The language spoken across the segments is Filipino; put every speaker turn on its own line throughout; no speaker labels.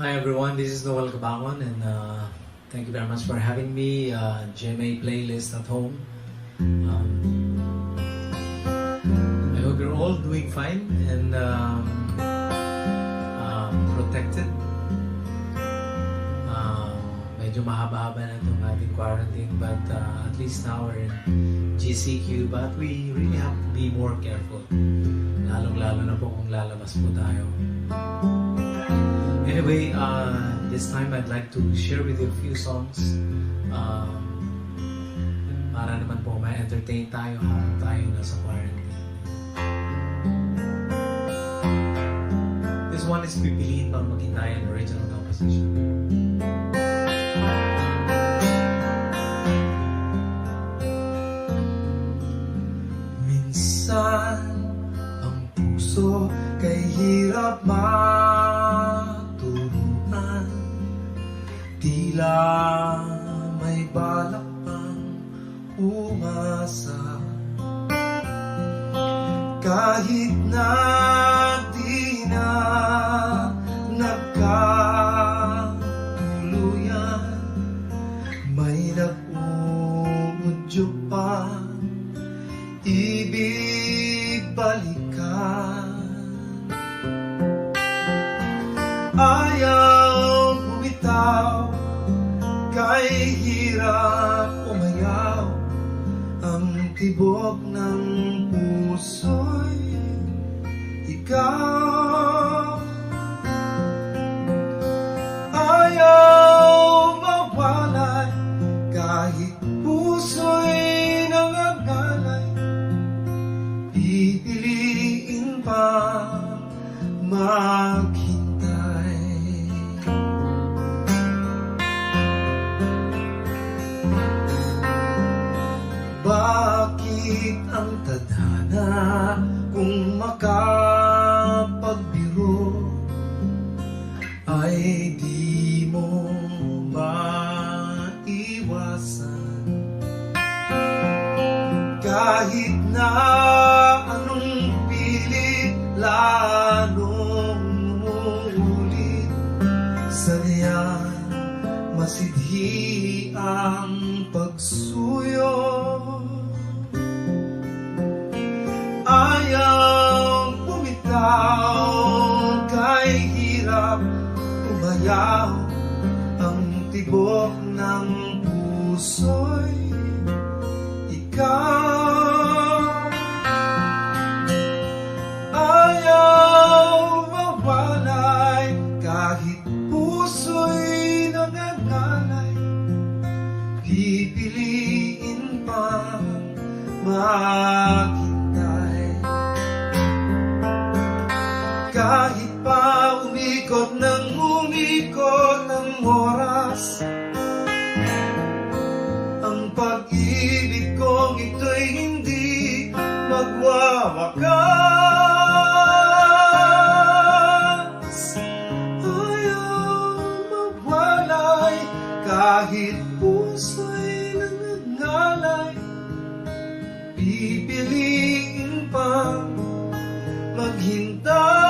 Hi everyone, this is Noel Cabangon, and thank you very much for having me. GMA playlist at home. I hope you're all doing fine and protected. Medyo mahaba-haba na itong ating quarantine, but at least now we're in GCQ, but we really have to be more careful. Lalong-lalo na po kung lalabas po tayo. Anyway, this time I'd like to share with you a few songs para naman po ma-entertain tayo habang tayo nasa quarantine. This one is pipiliin pang maghintay ang original composition. Minsan ang puso
maturuan, tila may balak pang umasa. Kahit na di na nagkatuluyan, may nag-uudyok pa ibig balikan. Ayaw bumitaw, kay hirap umayaw, ang tibok ng puso'y ikaw. Ayaw mawalay, kahit puso'y nangangalay, pipiliin pa maghintay. Bakit ang tadhana kung makapagbiro ay di mo maiwasan? Kahit na anong pilit, lalong umuulit, sanyan masidhi ang pagsuyo. Ayaw bumitaw, kay hirap umayaw, ang tibok ng puso'y ikaw. Ayaw mawalay, kahit puso'y nangangalay, pipiliin pa maghintay. Kahit pa umikot ng oras, ang pag-ibig kong ito'y hindi magwawakas. Ayaw mawalay, kahit puso'y nangangalay, pipiliin pa maghintay.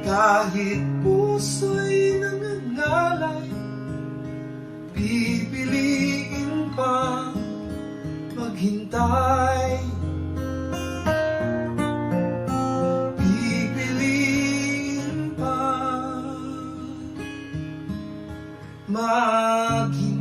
Kahit puso'y nangangalay, pipiliin pa maghintay. Pipiliin pa maghintay.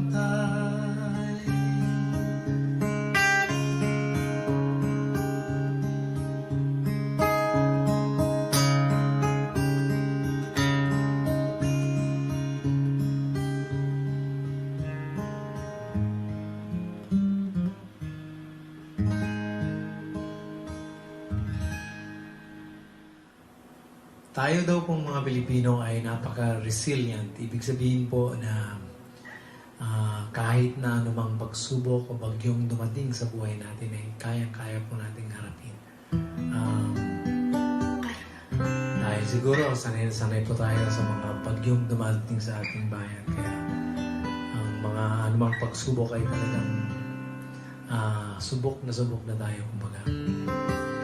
Tayo daw pong mga Pilipino ay napaka-resilient. Ibig sabihin po na kahit na anumang pagsubok o bagyong dumating sa buhay natin ay kayang-kaya po nating harapin. Dahil siguro sanay po tayo sa mga bagyong dumating sa ating bayan. Kaya ang mga anumang pagsubok ay talagang subok na tayo, kumbaga.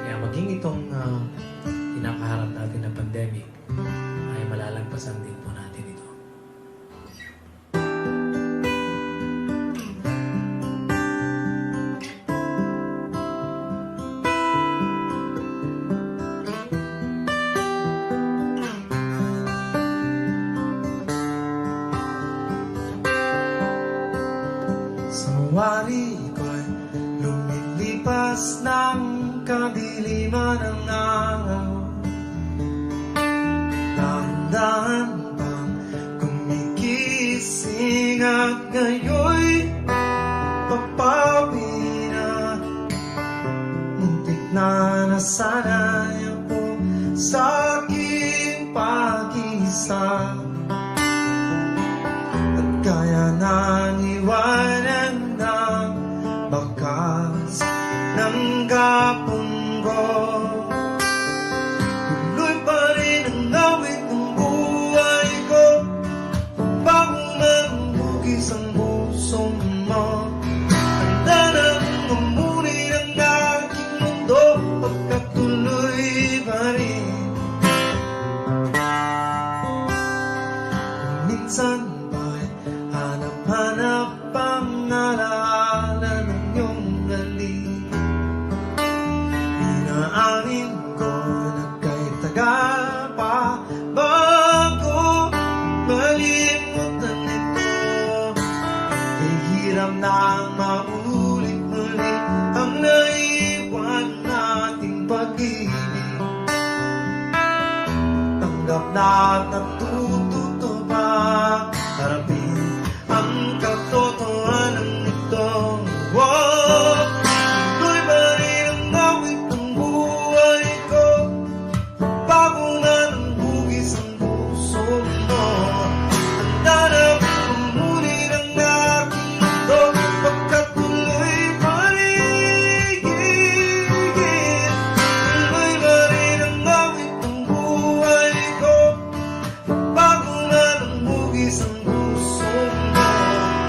Kaya maging itong kinakaharap natin na pandemic ay malalagpasan din po natin ito.
Sa mawari ko'y lumilipas ng kadiliman ng araw, dahan pang kumigising at ngayo'y papawi na. Muntik na nasanay ako sa aking pag-isa, at kaya nang iwanan ng baka lahat natututubak. Harapin ang katotohanan nitong tuloy pa rin ang awit ng buhay ko. Bago na ng hugis ang puso mo, handa na pumuli ng aking mundo. Pagkatuloy pa rin, tuloy pa rin ang awit ng buhay ko. Bago na ng hugis ang puso mo,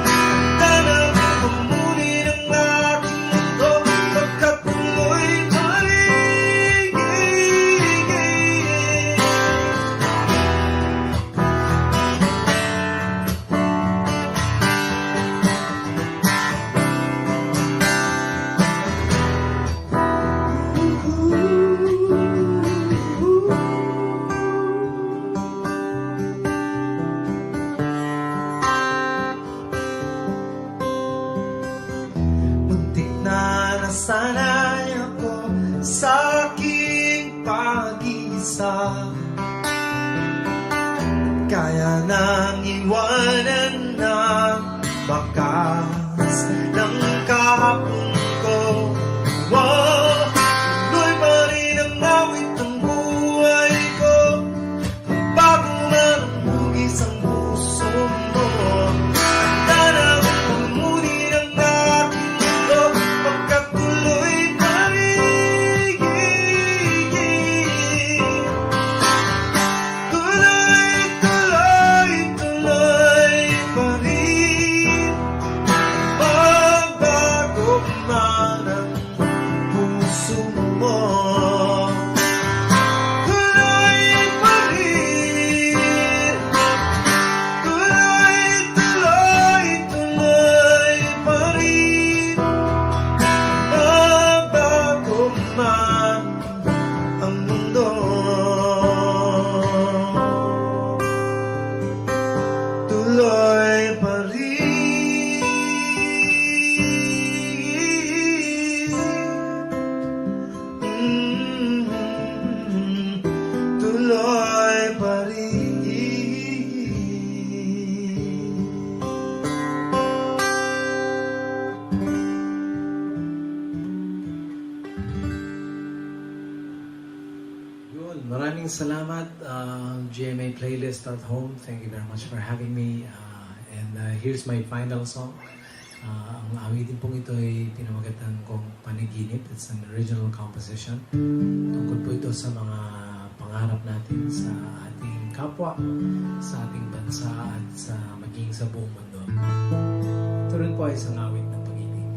handa na pumuli ng aking mundo. Pagkatuloy pa rin. Muntik na nasanay ako sa aking pag-iisa. Kaya nang iwanan ng bakas ng kahapon ko. Tuloy pa rin ang awit ng buhay ko. Bago na ng hugis ang puso mo, handa na pumuli ng aking mundo. Pagkatuloy pa rin, tuloy, tuloy, tuloy pa rin. Magbago man ang puso mo, tuloy pa rin. Tuloy, tuloy, tuloy pa rin. Magbago man ang mundo, tuloy pa rin. Tuloy pa rin.
Yun, maraming salamat, GMA Playlist at Home. Thank you very much for having me. Here's my final song. Ang awitin pong ito ay pinamagatan kong Panaginip. It's an original composition. Tungkol po ito sa mga pangarap natin sa ating kapwa, sa ating bansa at sa maging sa buong mundo. Ito rin po ay isang awit ng pag-ibig.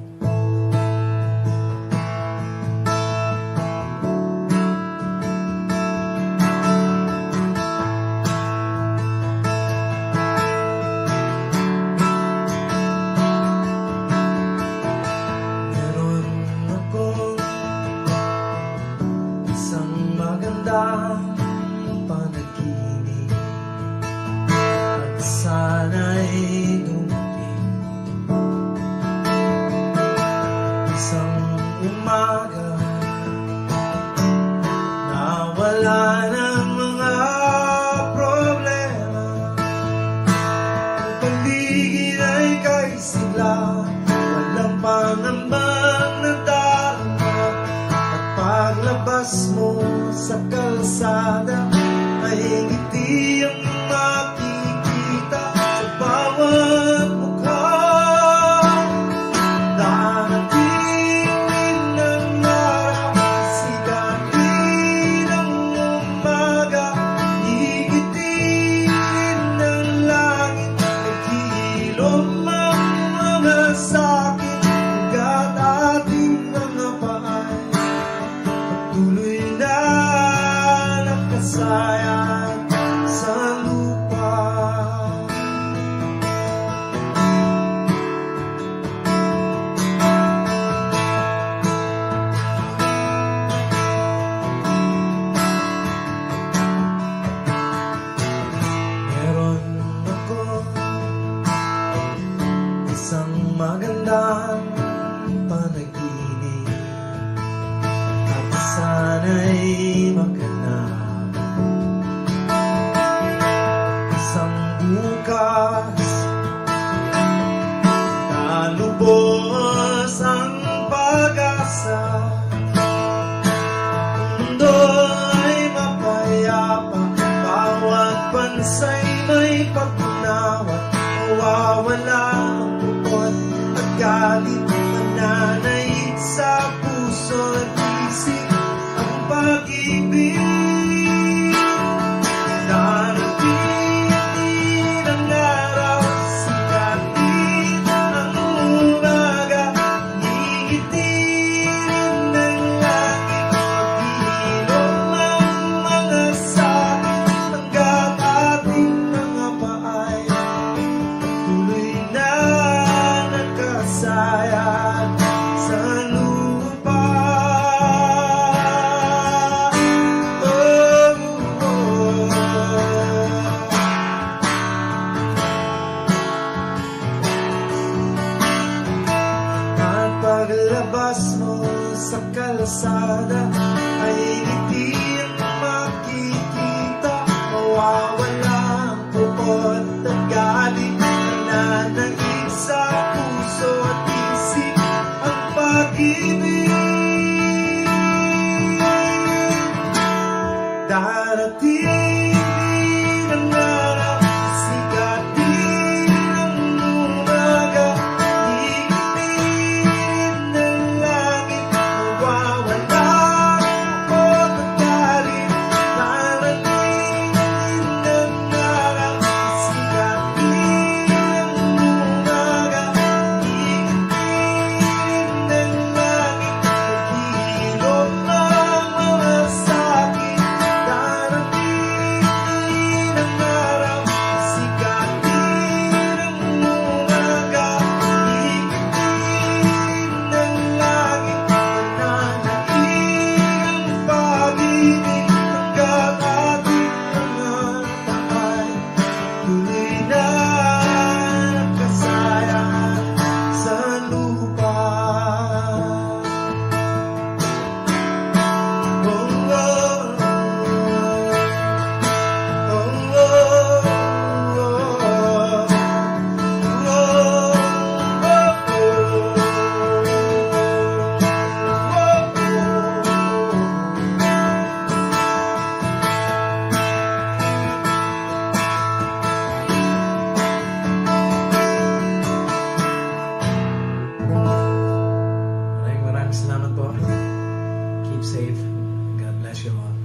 Meron akong isang magandang panaginip, at sana'y dumating isang umaga na wala ng mga problema. Ang paligid ay kaisigla, walang pangambang nadarama. At paglabas mo sa kalsada, ay ngiti ang makikita sa bawat minsa'y may pag-unawa, mawawala ang bukod at galit, mananaig sa puso at isip ang pag-ibig. Darating ang araw, sigatin ang umaga, iitin ng langit, maghihilom ang mga sabi, hanggat ating mga paay tuloy na nagkasayang sa lupa. At paglabas mo sa kalsada ay ngiti ang makikita, mawawala ang bukod at galit, nananaig sa puso at isip ang pag-ibig. Darating din ang araw, sigatin ang umaga, iitin ng langit, mawawala ang bukod at galit. Darating din ang araw, sigatin ang umaga, iitin ng langit, maghihilom ang mga sakit. Darating ang araw, sigatin ang umaga, iitin ng langit, mananaig ang pag-ibig, hanggat ating mga taay tuloy na nagkasayang sa lupa. Oh, oh,
Maraming salamat po. Keep safe. God bless you all.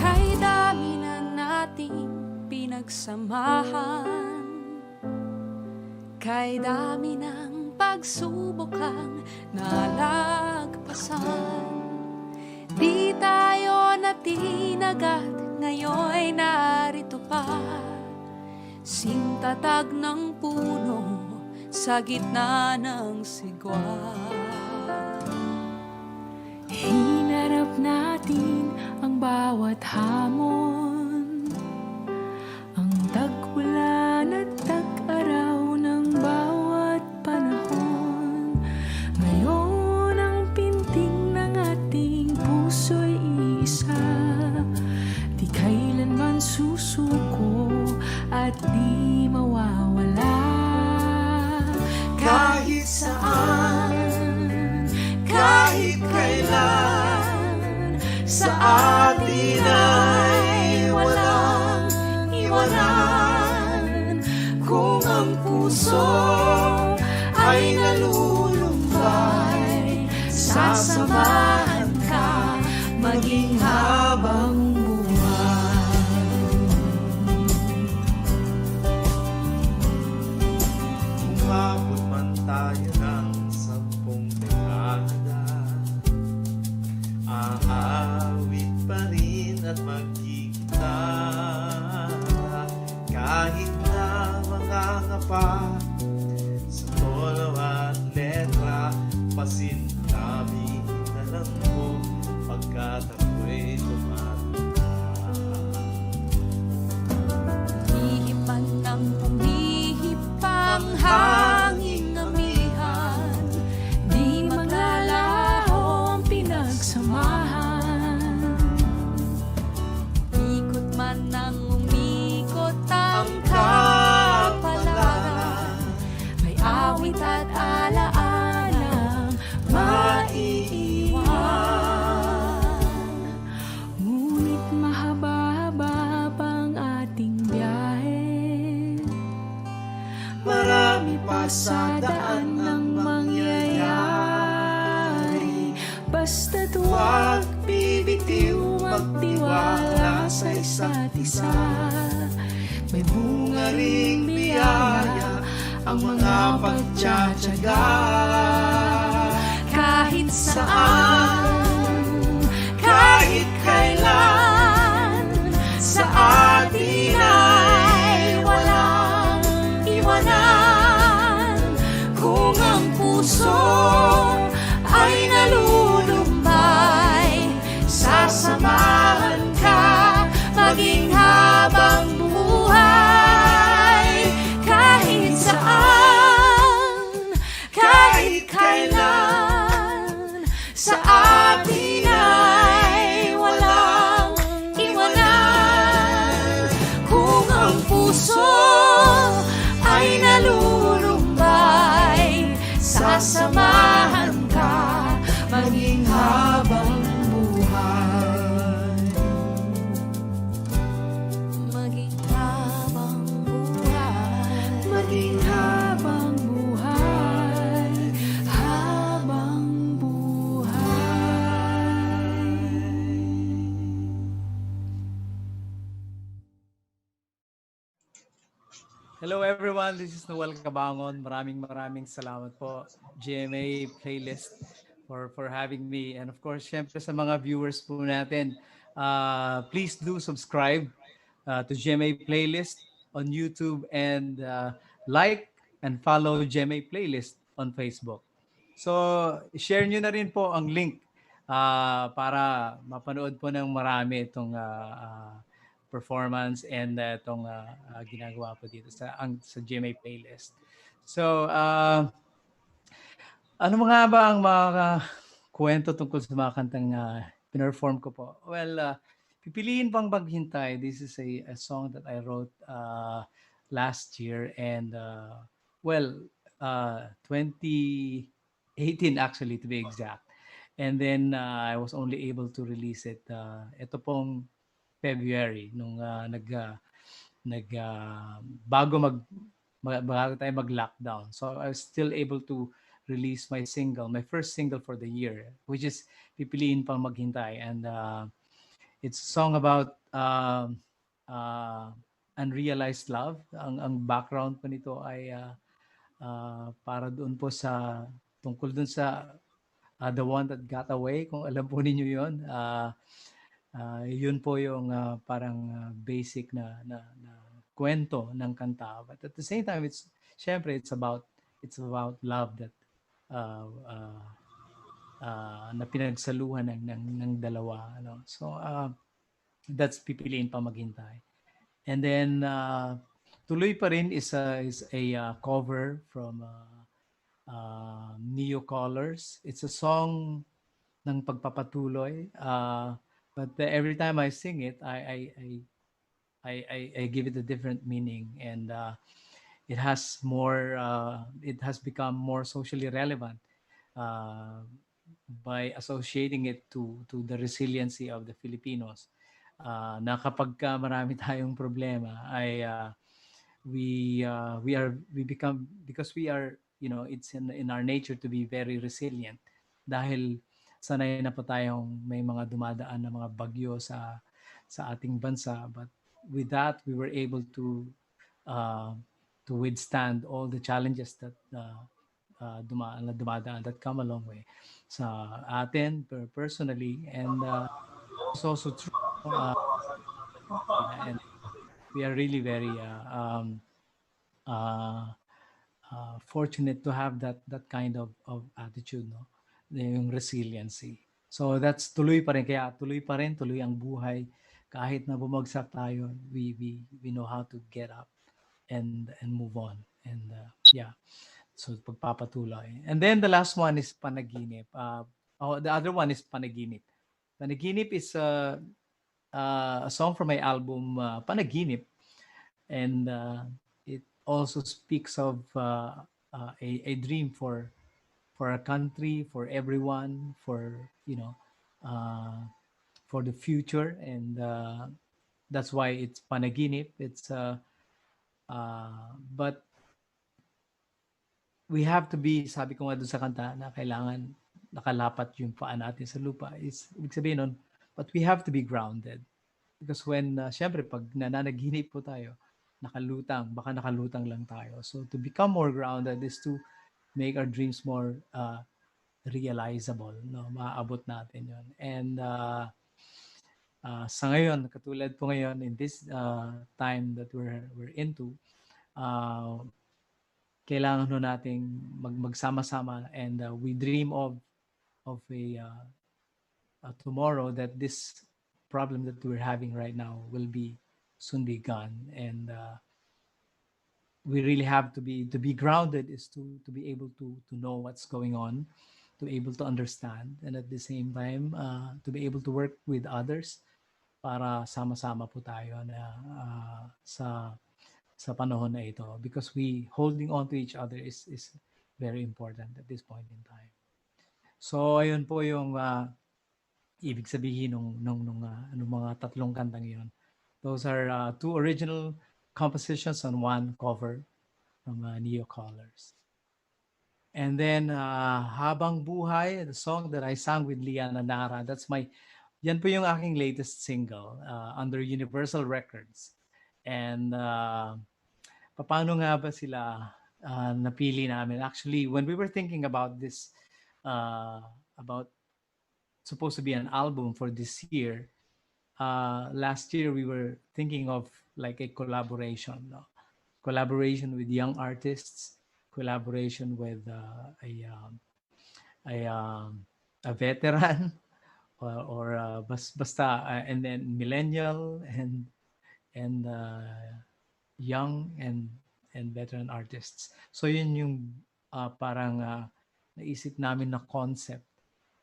Kay dami na nating pinagsamahan, kay dami ng pagsubok ang nalagpasan. Di tayo natinagat, ngayon'y narito pa, sintatag ng puno sa gitna ng sigwa. Hinarap natin ang bawat hamon, ang tag-ulan at tag-araw ng bawat panahon. Ngayon ang pinting ng ating puso'y isa, di kailanman susuko at di mawawala.
kahit saan, kahit kailan, sa atin ay walang iwanan. Kung ang puso ay nalulumbay, sasamahan ka maging habang buhay. Umabot man tayo ng 10 dekada, aawit pa rin at magkikita. Kahit na mangangapa sa tono at letra, pasintabi na lang po pagkat ako'y tumatanda.
Ihipan ng umihip ang hanging amihan, di maglalaho ang pinagsamahan. Ikot man ang umikot ang sa daan ng mangyayari. Basta't huwag bibitiw magtiwala sa isa't isa. May bunga ring biyaya ang mga pagtsatsaga. Kahit saan, kahit kailan, sa atin ay walang iwanan. Kung ang puso ay nalulumbay, sasamahan ka maging habang buhay. Kahit saan, kahit kailan, sa atin ay walang iwanan. Kung ang puso ay nalulumbay, sasamahan ka maging habang buhay. Maging habang buhay. Maging habang buhay. Habang buhay.
Hello everyone, this is Noel Cabangon. Maraming salamat po GMA Playlist for having me, and of course syempre sa mga viewers po natin, please do subscribe to GMA Playlist on YouTube, and like and follow GMA Playlist on Facebook. So share nyo na rin po ang link para mapanood po ng marami itong performance and itong ginagawa po dito sa GMA Playlist. So ano mga ba ang mga kwento tungkol sa mga kantang pinerform ko po? Well, pipiliin pang maghintay. This is a song that I wrote last year, and well, 2018 actually, to be exact. And then I was only able to release it ito pong February nung bago tayo mag-lockdown. So I was still able to release my first single for the year, which is Pipiliin Pang Maghintay. And it's a song about unrealized love. Ang background po nito ay para doon po sa tungkol doon sa The One That Got Away, kung alam po ninyo yun. Yun po yung parang basic na kwento ng kanta. But at the same time, syempre it's about love that na pinagsaluhan ng dalawa, ano. So that's Pipiliin Pa Maghintay. And then Tuloy Pa Rin is a cover from Neo Colors. It's a song ng pagpapatuloy, but every time I sing it, I give it a different meaning, and it has become more socially relevant by associating it to the resiliency of the Filipinos. Na kapag marami tayong problema, ay we become, because we are, it's in our nature to be very resilient, dahil sanay na po tayong may mga dumadaan na mga bagyo sa ating bansa. But with that, we were able to withstand all the challenges that dumadaan, that come a long way sa atin personally, and it's also true, and we are really very fortunate to have that kind of attitude, no, yung resiliency. So that's tuloy pa rin, kaya tuloy pa rin, tuloy ang buhay kahit na bumagsak tayo. We know how to get up and move on, and yeah, so pagpapatuloy. And then the last one is Panaginip. The other one is Panaginip. Panaginip is a song from my album Panaginip, and it also speaks of a dream for a country, for everyone, for for the future, and that's why it's Panaginip. It's but
we have to be, sabi ko nga doon sa kanta, na kailangan nakalapat yung paa natin sa lupa. Ibig sabihin nun, but we have to be grounded. Because when, syempre, pag nananaginip po tayo, baka nakalutang lang tayo. So to become more grounded is to make our dreams more realizable, no? Maaabot natin yon. And sa ngayon, katulad po ngayon, in this time that we're into, uh, kailangan ho nating magsama-sama, and we dream of a tomorrow that this problem that we're having right now will be soon be gone. And we really have to be grounded, is to be able to know what's going on, to be able to understand, and at the same time to be able to work with others para sama-sama po tayo na sa panahon na ito, because we holding on to each other is very important at this point in time. So ayun po yung ibig sabihin nung mga tatlong kantang yun. Those are two original compositions and one cover from Neo Colors. And then Habang Buhay, the song that I sang with Liana Nara, yan po yung aking latest single under Universal Records. And paano nga ba sila napili namin? Actually, when we were thinking about this, about supposed to be an album for this year, last year we were thinking of like a collaboration, no? Collaboration with young artists, collaboration with a, um, a veteran, basta, and then millennial and young and veteran artists. So yun yung parang naisip namin na concept.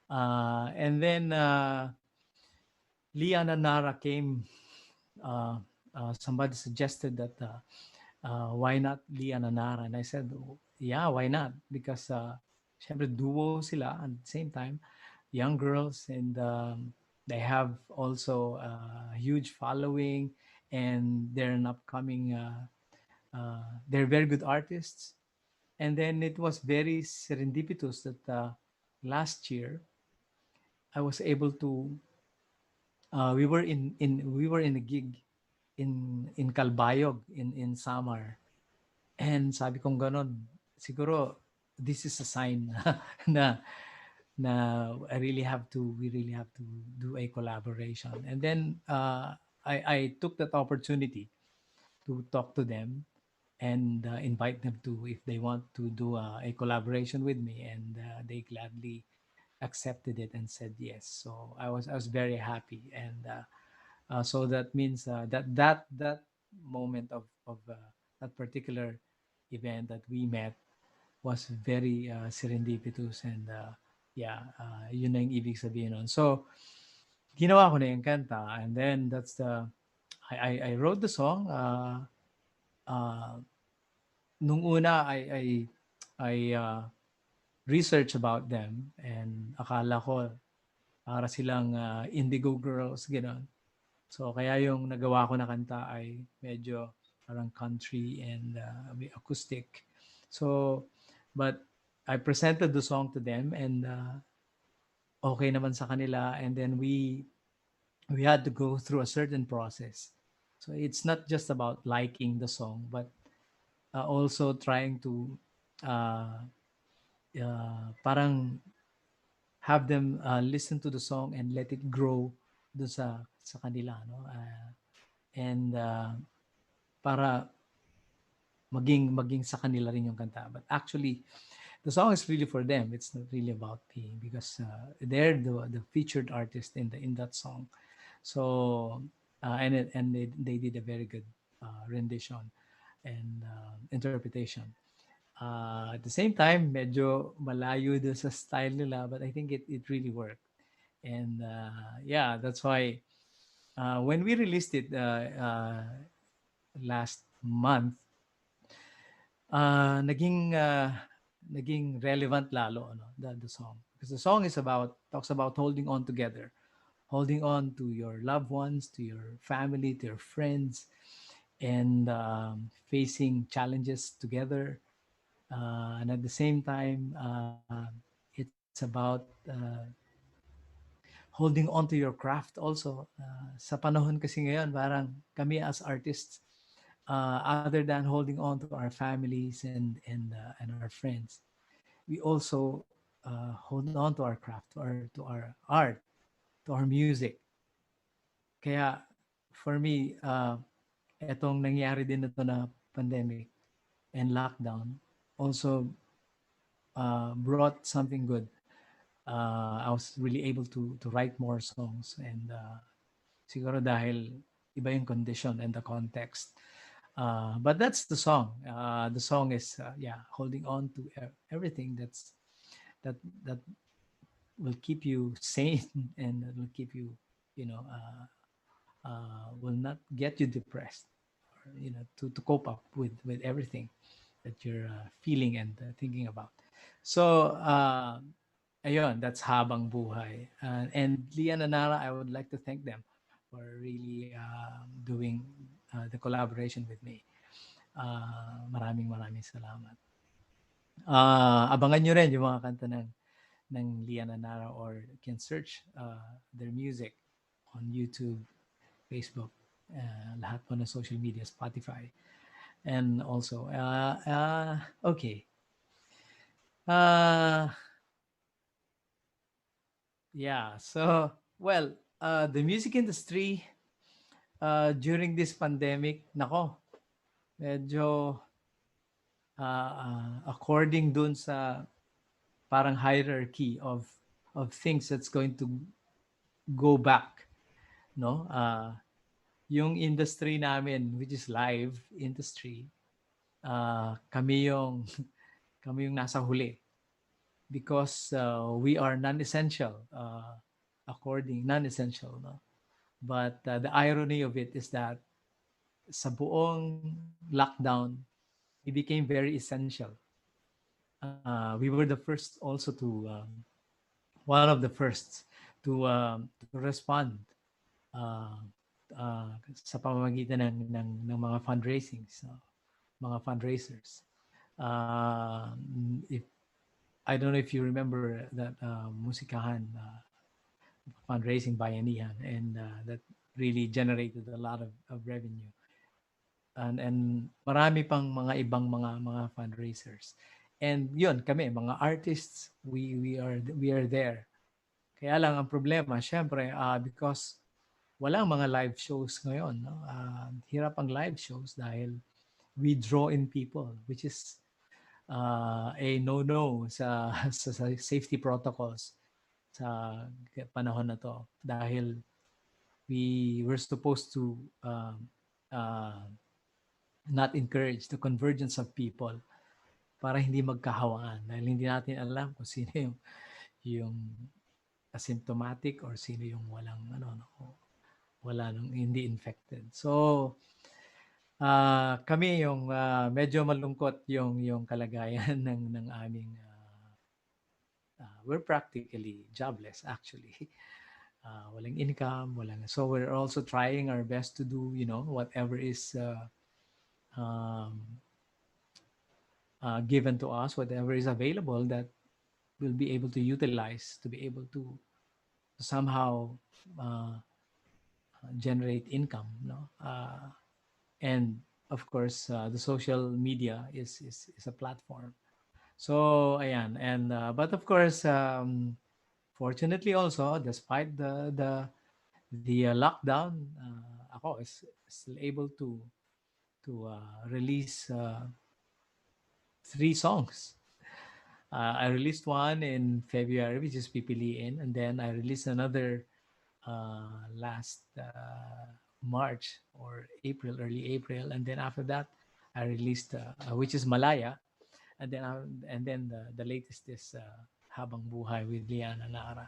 And then Liana Nara came. Somebody suggested that why not Liana Nara, and I said, oh, yeah, why not? Because syempre duo sila at the same time, young girls, and they have also a huge following, and they're an upcoming they're very good artists. And then it was very serendipitous that last year I was able to we were in a gig in Calbayog in Samar. And sabi kong ganon, siguro this is a sign na na we really have to do a collaboration. And then I took that opportunity to talk to them and invite them to, if they want to do a collaboration with me, and they gladly accepted it and said yes. So I was very happy, and so that means that moment of that particular event that we met was very serendipitous, and yun na yung ibig sabihin nun. So ginawa ko na yung kanta, and then I wrote the song. Uh, Nung una I research about them, and akala ko para silang indigo girls, gano'n. So kaya yung nagawa ko na kanta ay medyo parang country and may acoustic. So but I presented the song to them, and okay naman sa kanila, and then we had to go through a certain process. So it's not just about liking the song, but also trying to uh, parang have them listen to the song and let it grow doon sa kanila, no? And para maging sa kanila rin yung kanta. But actually, the song is really for them. It's not really about me, because they're the featured artist in that song. So and they did a very good rendition and interpretation. At the same time, medyo malayo doon sa style nila, but I think it really worked. And yeah, that's why when we released it last month, naging relevant lalo, ano, the song, because the song talks about holding on together, holding on to your loved ones, to your family, to your friends, and facing challenges together, And at the same time, it's about holding on to your craft also. Sa panahon kasi ngayon, parang kami as artists, other than holding on to our families and our friends, we also hold on to our craft, to our art, to our music. Kaya for me, etong nangyari din na to na pandemic and lockdown also brought something good. I was really able to write more songs, and siguro dahil iba yung condition and the context. But that's the song. The song is yeah, holding on to everything that that will keep you sane and that will keep you, you know, will not get you depressed, or, to cope up with everything that you're feeling and thinking about. So ayun, that's Habang Buhay. And Lian and Nara, I would like to thank them for really doing the collaboration with me. Maraming salamat. Abangan nyo rin yung mga kanta ng Lian and Nara, or can search their music on YouTube, Facebook, lahat po ng social media, Spotify. And also, okay. Uh, yeah, so, well, the music industry during this pandemic, nako, medyo according dun sa parang hierarchy of things that's going to go back, no? Yung industry namin, which is live industry, kami yung kami yung nasa huli because we are non-essential, according non-essential, no? But the irony of it is that sa buong lockdown, we became very essential. We were the first also one of the first to respond uh, sa pamamagitan ng mga fundraisings, mga fundraisers. If I don't know if you remember that Musikahan fundraising Bayanihan, and that really generated a lot of revenue. And marami pang mga ibang mga fundraisers. And yun, kami mga artists, we are there. Kaya lang ang problema, syempre, because walang mga live shows ngayon, no? Hirap ang live shows dahil we draw in people, which is a no-no sa safety protocols sa panahon na to, dahil we were supposed to uh, not encourage the convergence of people para hindi magkahawaan, dahil hindi natin alam kung sino yung asymptomatic or sino yung walang wala nung hindi infected. So kami yung medyo malungkot yung kalagayan ng aming we're practically jobless actually. Walang income, so we're also trying our best to do, whatever is um, given to us, whatever is available that we'll be able to utilize to be able to somehow uh, generate income, no? And of course, the social media is a platform. So ayan, and but of course, fortunately also, despite the lockdown, ako is still able to release 3 songs. I released one in February, which is Pipiliin, and then I released another last March or April, early April, and then after that, I released which is Malaya, and then the latest is Habang Buhay with Liana Nara.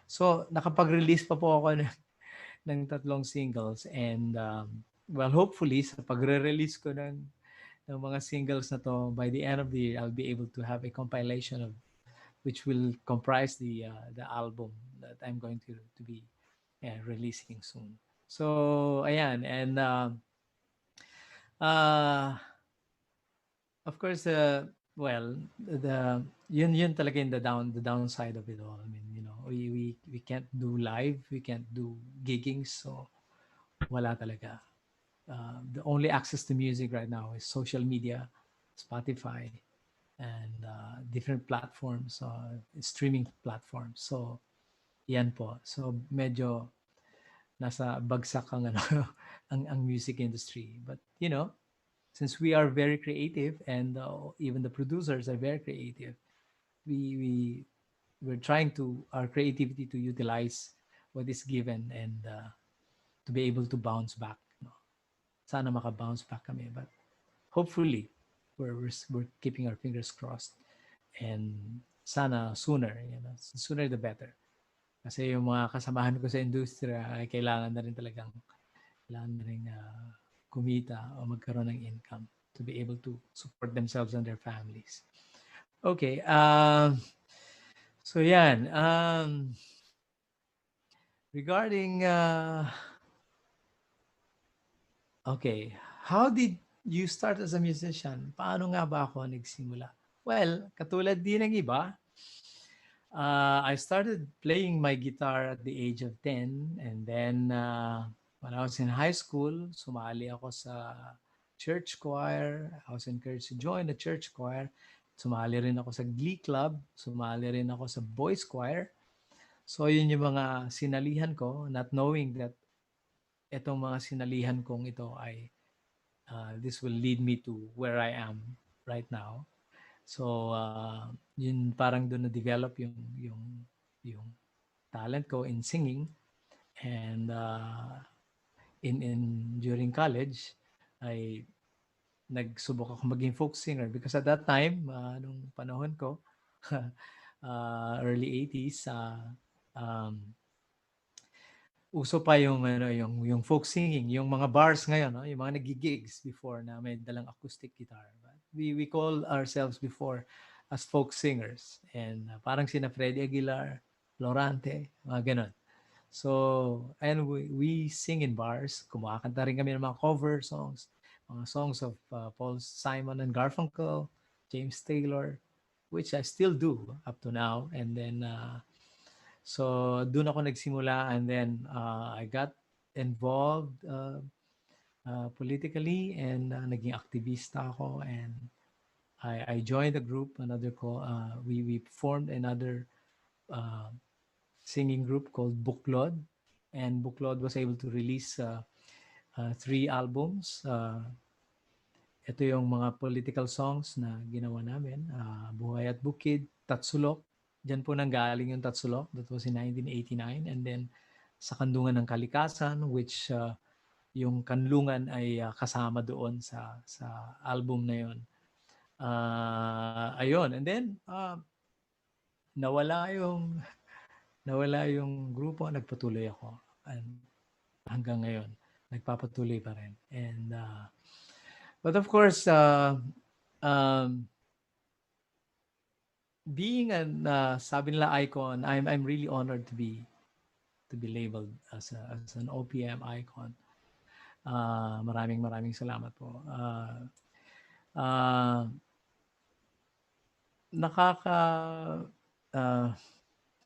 So nakapag-release pa po ako ng 3 singles, and well, hopefully sa pagre-release ko ng mga singles na to, by the end of the year, I'll be able to have a compilation of which will comprise the album that I'm going to be releasing soon. So ayan, and uh, of course Well, the yun talaga in the downside of it all. I mean, we can't do live, we can't do gigging, so wala talaga. The only access to music right now is social media, Spotify, and different platforms, streaming platforms. So, yan po. So, medyo nasa bagsak ang ano ang music industry. But, since we are very creative and even the producers are very creative, we we we're trying to our creativity to utilize what is given and to be able to bounce back. No? Sana maka-bounce back kami. But hopefully, we're keeping our fingers crossed. And sana sooner, sooner the better. Kasi yung mga kasamahan ko sa industriya ay kailangan na rin kumita o magkaroon ng income to be able to support themselves and their families. Okay. So yan. Regarding, okay, how did you start as a musician? Paano nga ba ako nagsimula? Well, katulad din ng iba, I started playing my guitar at the age of 10, and then when I was in high school, sumali ako sa church choir. I was encouraged to join the church choir. Sumali rin ako sa glee club. Sumali rin ako sa boys choir. So yun yung mga sinalihan ko, not knowing that itong mga sinalihan kong ito ay this will lead me to where I am right now. So yun parang doon na develop yung talent ko in singing, and in during college ay nagsubok ako maging folk singer because at that time nung panahon ko early 80s, uso pa yung folk singing, yung mga bars ngayon, no? Yung mga naggi-gigs before na may dalang acoustic guitar. But we call ourselves before as folk singers, and parang sina Freddie Aguilar, Florante, mga ganun. So, and we sing in bars. Kumakanta rin kami ng mga cover songs, mga songs of Paul Simon and Garfunkel, James Taylor, which I still do up to now. And then so doon ako nagsimula, and then I got involved politically, and naging aktivista ako, and I joined a group, we formed another uh, singing group called Buklod, and Buklod was able to release 3 albums. Ito yung mga political songs na ginawa namin, Buhay at Bukid, Tatsulok. Diyan po nanggaling yung Tatsulok. That was in 1989. And then sa Kandungan ng Kalikasan, which yung kanlungan ay kasama doon sa album na yun. Ayun. And then nawala yung grupo, nagpatuloy ako. And hanggang ngayon, nagpapatuloy pa rin. And but of course, um, being an sabi nila icon, I'm really honored to be labeled as an OPM icon. Maraming salamat po. Nakaka uh,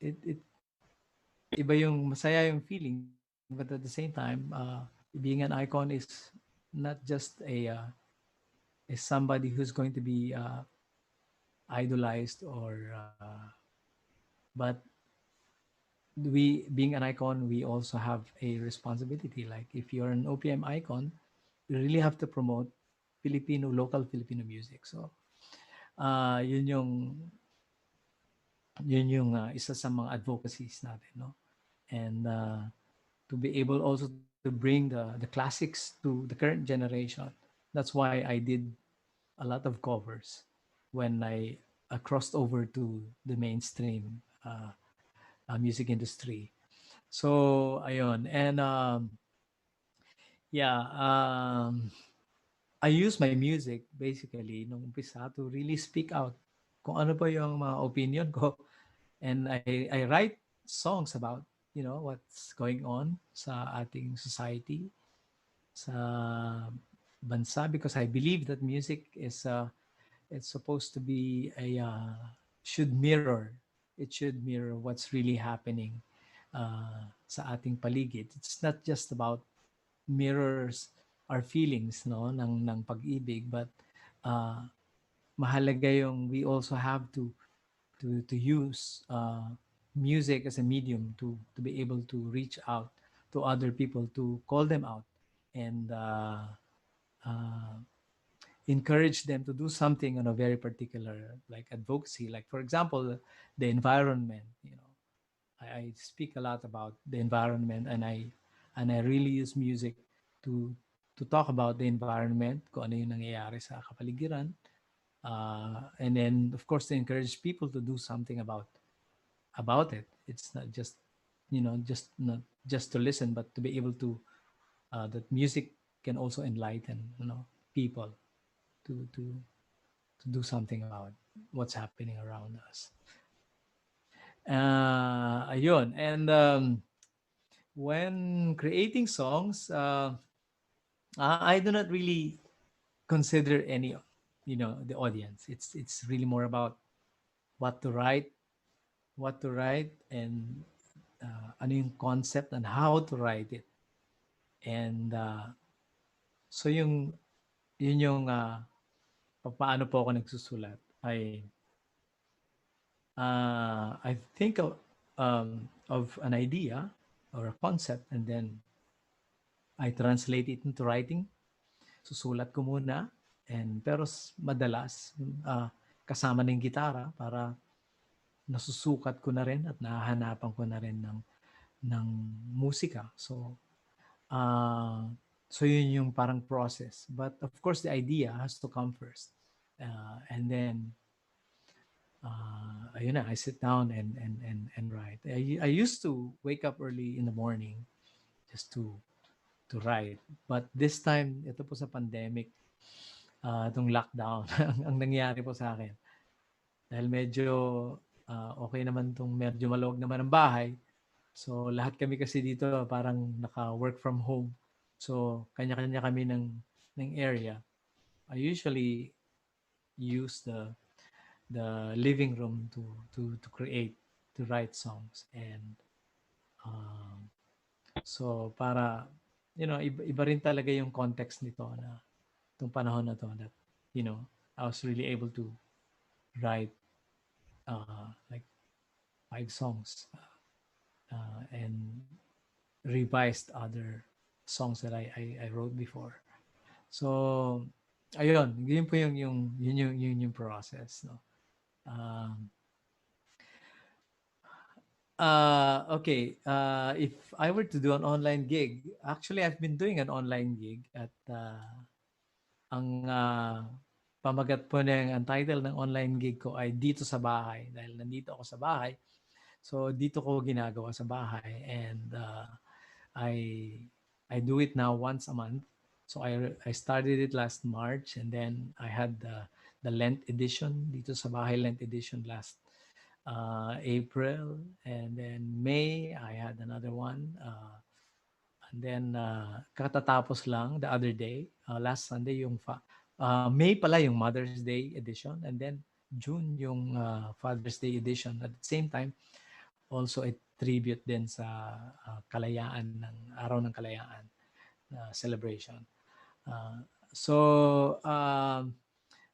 it iba yung masaya yung feeling, but at the same time, being an icon is not just is somebody who's going to be idolized, or but we being an icon, we also have a responsibility. Like if you're an OPM icon, you really have to promote local Filipino music. So yun yung isa sa mga advocacies natin, no? And to be able also to bring the classics to the current generation. That's why I did a lot of covers when I crossed over to the mainstream music industry. So ayun, and yeah, I use my music basically nung umpisa to really speak out kung ano pa yung mga opinion ko, and I write songs about what's going on sa ating society, sa bansa, because I believe that music is It's supposed to be a should mirror. It should mirror what's really happening sa ating paligid. It's not just about mirrors our feelings no ng pag-ibig, but uh, mahalaga yung we also have to use music as a medium to be able to reach out to other people, to call them out and uh, encourage them to do something on a very particular like advocacy, like for example the environment. I speak a lot about the environment, and I really use music to to talk about the environment, kung ano yung nangyayari sa kapaligiran, and then of course to encourage people to do something about it. It's not just just not just to listen, but to be able to that music can also enlighten people to do something about what's happening around us. Ayun. And when creating songs, I do not really consider any, the audience. It's really more about what to write, and ano yung concept and how to write it. And so yun yung paano po ako nagsusulat. I think of an idea or a concept, and then I translate it into writing. Susulat ko muna, and pero madalas kasama ng gitara para nasusukat ko na rin at nahahanapan ko na rin ng musika. Uh, so yun yung parang process. But of course, the idea has to come first. And then, ayun na, I sit down and write. I used to wake up early in the morning just to write. But this time, ito po sa pandemic, itong lockdown, ang nangyari po sa akin. Dahil medyo okay naman itong medyo maluwag naman ang bahay. So lahat kami kasi dito parang naka-work from home. So kanya-kanya kami ng area. I usually use the living room to create, to write songs. And so para iba rin talaga yung context nito na itong panahon na to, that I was really able to write like 5 songs and revised other songs that I wrote before. So ayun, yun po yung process, no. Okay, if I were to do an online gig, actually I've been doing an online gig at ang pamagat po ang title ng online gig ko ay Dito sa Bahay, dahil nandito ako sa bahay. So dito ko ginagawa sa bahay, and I do it now once a month. So I started it last March, and then I had the Lent edition, Dito sa Bahay Lent edition last April, and then May I had another one. And then katatapos lang the other day, last Sunday yung May pala yung Mother's Day edition, and then June yung Father's Day edition. At the same time, also a tribute din sa kalayaan, ng Araw ng Kalayaan celebration. So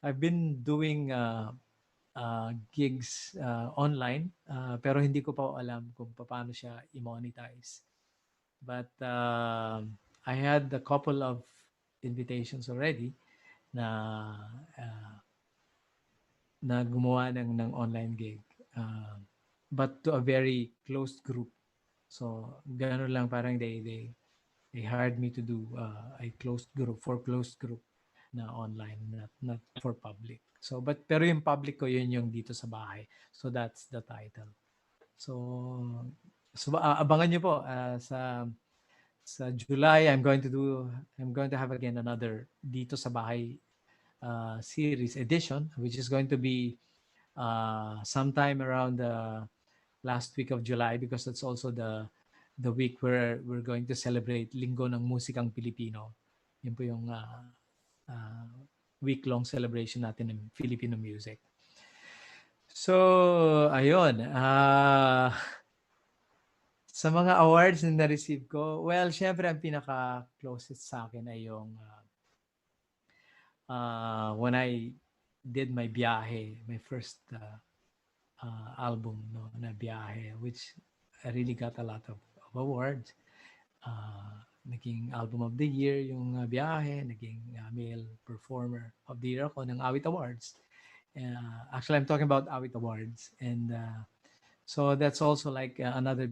I've been doing gigs online, pero hindi ko pa alam kung paano siya i-monetize. But I had a couple of invitations already na gumawa ng online gig, but to a very closed group. So gano'n lang, parang they hired me to do a closed group na online, not for public. So pero yung public ko, yun yung Dito sa Bahay. So that's the title. So abangan niyo po sa July, I'm going to have again another Dito sa Bahay series edition, which is going to be sometime around the last week of July, because that's also the week where we're going to celebrate Linggo ng Musikang Pilipino. Yun po yung week-long celebration natin ng Filipino music. So, ayun. Sa mga awards na na-receive ko, well, syempre ang pinaka-closest sa akin ay yung when I did my biyahe, my first album, no, na biyahe, which I really got a lot of awards. Naging album of the year yung biyahe, naging male performer of the year ako ng Awit Awards. Actually, I'm talking about Awit Awards. And so that's also like another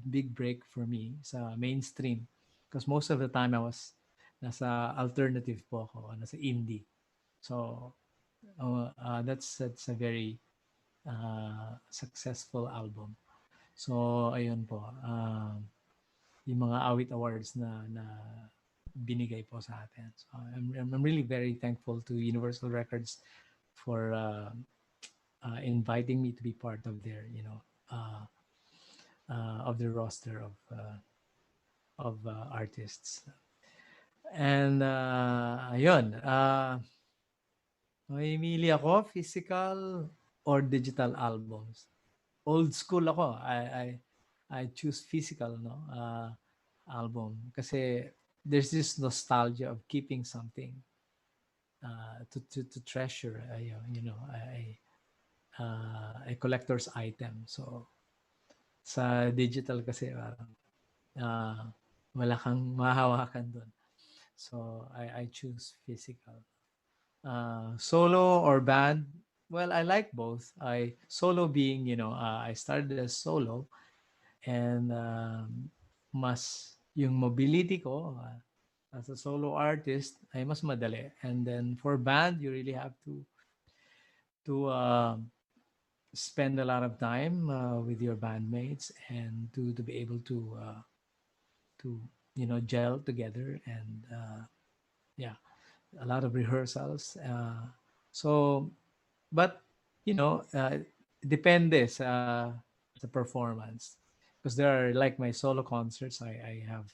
big break for me sa mainstream. Because most of the time I was nasa alternative po ako, nasa indie. So that's a very successful album. So ayun po, yung mga Awit Awards na binigay po sa atin. So I'm really very thankful to Universal Records for inviting me to be part of their, of the roster of artists. And ayun, mamimili ako physical or digital albums. Old school ako. I choose physical, no, album kasi there's this nostalgia of keeping something to treasure. A collector's item. So sa digital kasi uh, wala kang mahawakan doon. So I choose physical. Solo or band? Well, I like both. Solo being, I started as solo, and mas yung mobility ko as a solo artist ay mas madali. And then for band, you really have to spend a lot of time with your bandmates and to be able to gel together, and yeah, a lot of rehearsals. So, but depende sa performance, because there are like my solo concerts. I have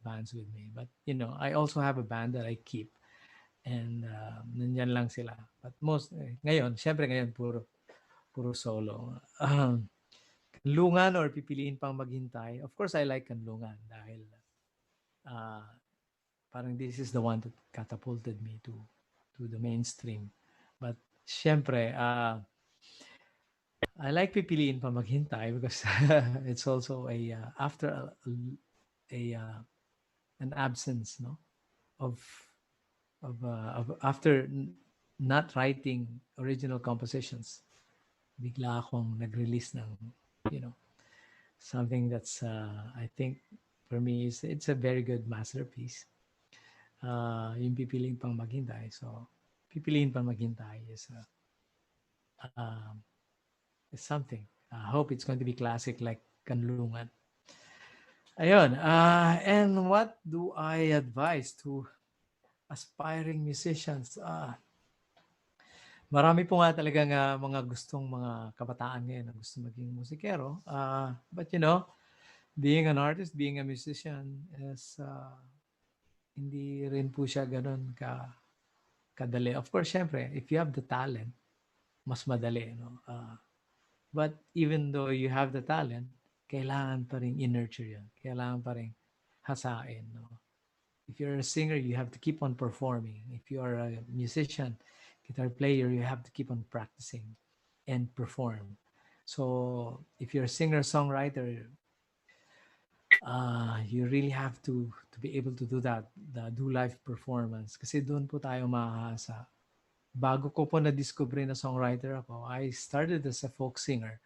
bands with me, but I also have a band that I keep, and nandyan lang sila. But ngayon, syempre ngayon puro solo. Kanlungan or pipiliin pang maghintay? Of course, I like kanlungan dahil uh, parang this is the one that catapulted me to the mainstream. But syempre, I like pipiliin pa maghintay because it's also after an absence, no, of after not writing original compositions, bigla akong nag-release ng something that's I think for me it's a very good masterpiece. Yung pipiliin pang maghintay. So pipiliin pang maghintay is something. I hope it's going to be classic like Kanlungan. Ayun. And what do I advise to aspiring musicians? Marami po nga talagang mga gustong mga kabataan ngayon na gusto maging musikero. But being an artist, being a musician is hindi rin po siya ganun kadali. Of course, syempre, if you have the talent, mas madali, no? But even though you have the talent, kailangan pa rin i-nurture yan. Kailangan pa rin hasain, no? If you're a singer, you have to keep on performing. If you are a musician, guitar player, you have to keep on practicing and perform. So if you're a singer-songwriter, you really have to be able to do that, do live performance. Kasi doon po tayo makahasa. Bago ko po na-discover na songwriter ako, I started as a folk singer.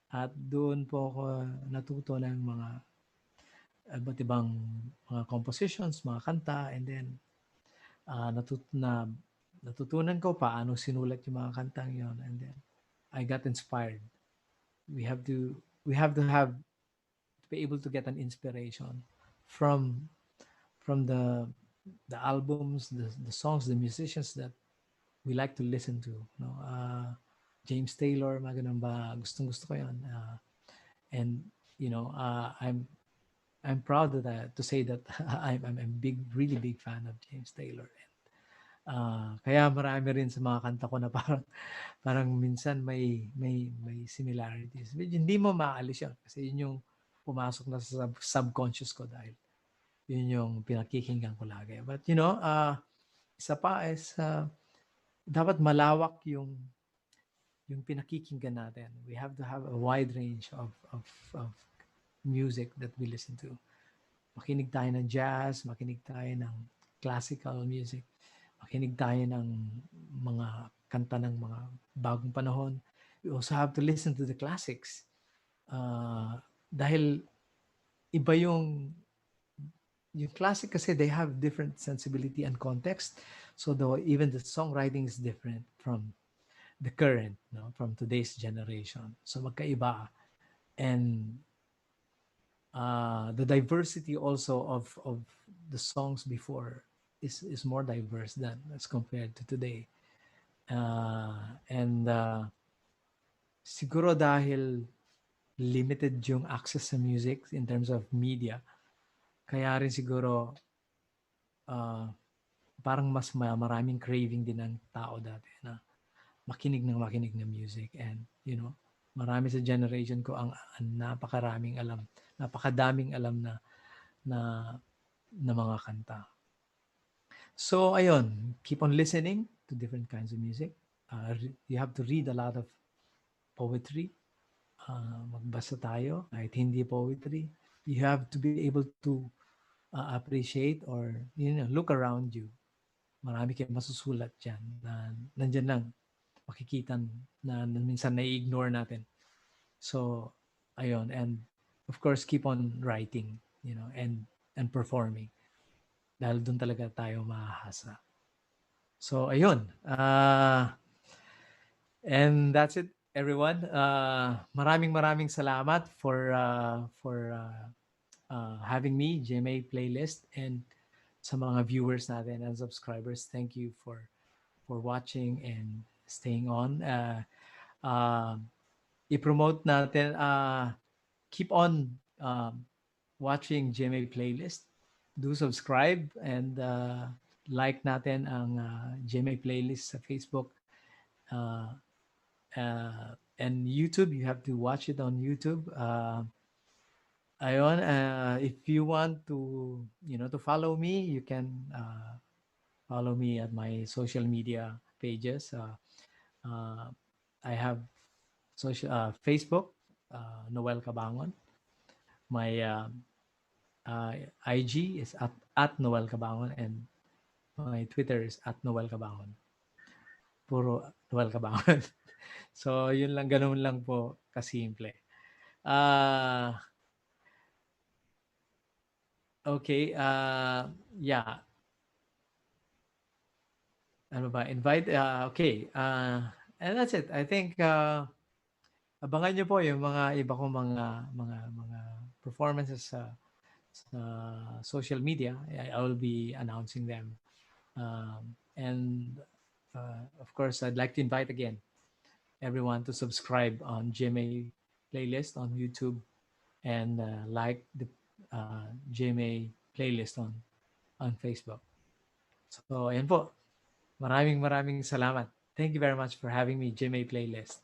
At doon po ako natuto ng mga iba't ibang mga compositions, mga kanta, and then natutunan ko paano sinulat yung mga kantang yon, and then I got inspired. We have to be able to get an inspiration from the albums, the songs, the musicians that we like to listen to. No, James Taylor, mga ganun ba, gustong-gusto ko yan. And I'm proud of that, to say that I'm a really big fan of James Taylor. And Kaya marami rin sa mga kanta ko na parang minsan may similarities. Medyo hindi mo maalis yan kasi yun yung pumasok na sa subconscious ko dahil yun yung pinakikinggan ko lagi. But isa pa is dapat malawak yung pinakikinggan natin. We have to have a wide range of music that we listen to. Makinig tayo ng jazz, makinig tayo ng classical music, makinig tayo ng mga kanta ng mga bagong panahon. We also have to listen to the classics. Dahil iba yung classic kasi they have different sensibility and context. So even the songwriting is different from the current, from today's generation. So magkaiba. And the diversity also of the songs before is more diverse than as compared to today. And siguro dahil limited yung access sa music in terms of media, kaya rin siguro parang mas maraming craving din ng tao dati na makinig ng music. And marami sa generation ko ang napakadaming alam na mga kanta. So ayun, keep on listening to different kinds of music. You have to read a lot of poetry. Magbasa tayo kahit hindi poetry. You have to be able to appreciate or look around you. Marami kayong masusulat dyan na nandyan lang makikita na minsan na-ignore natin. So ayun, and of course keep on writing, and performing. Dahil doon talaga tayo mahahasa. So ayun, and that's it, everyone. Maraming salamat for having me, GMA Playlist, and sa mga viewers natin and subscribers. Thank you for watching and staying on. I-promote natin, keep on watching GMA Playlist. Do subscribe and like natin ang GMA Playlist sa Facebook and YouTube. You have to watch it on YouTube. Ayun, if you want to follow me, you can follow me at my social media pages. I have Facebook, Noel Cabangon. My IG is at Noel Cabangon, and my Twitter is at Noel Cabangon. Puro Noel Cabangon. So yun lang, ganun lang po kasimple. Okay, yeah. Ano ba? Invite? Okay. And that's it. I think abangan nyo po yung mga iba kong mga performances sa social media. I will be announcing them. And of course, I'd like to invite again everyone to subscribe on GMA Playlist on YouTube and like the GMA Playlist on Facebook. So, ayan po. Maraming salamat. Thank you very much for having me, GMA Playlist.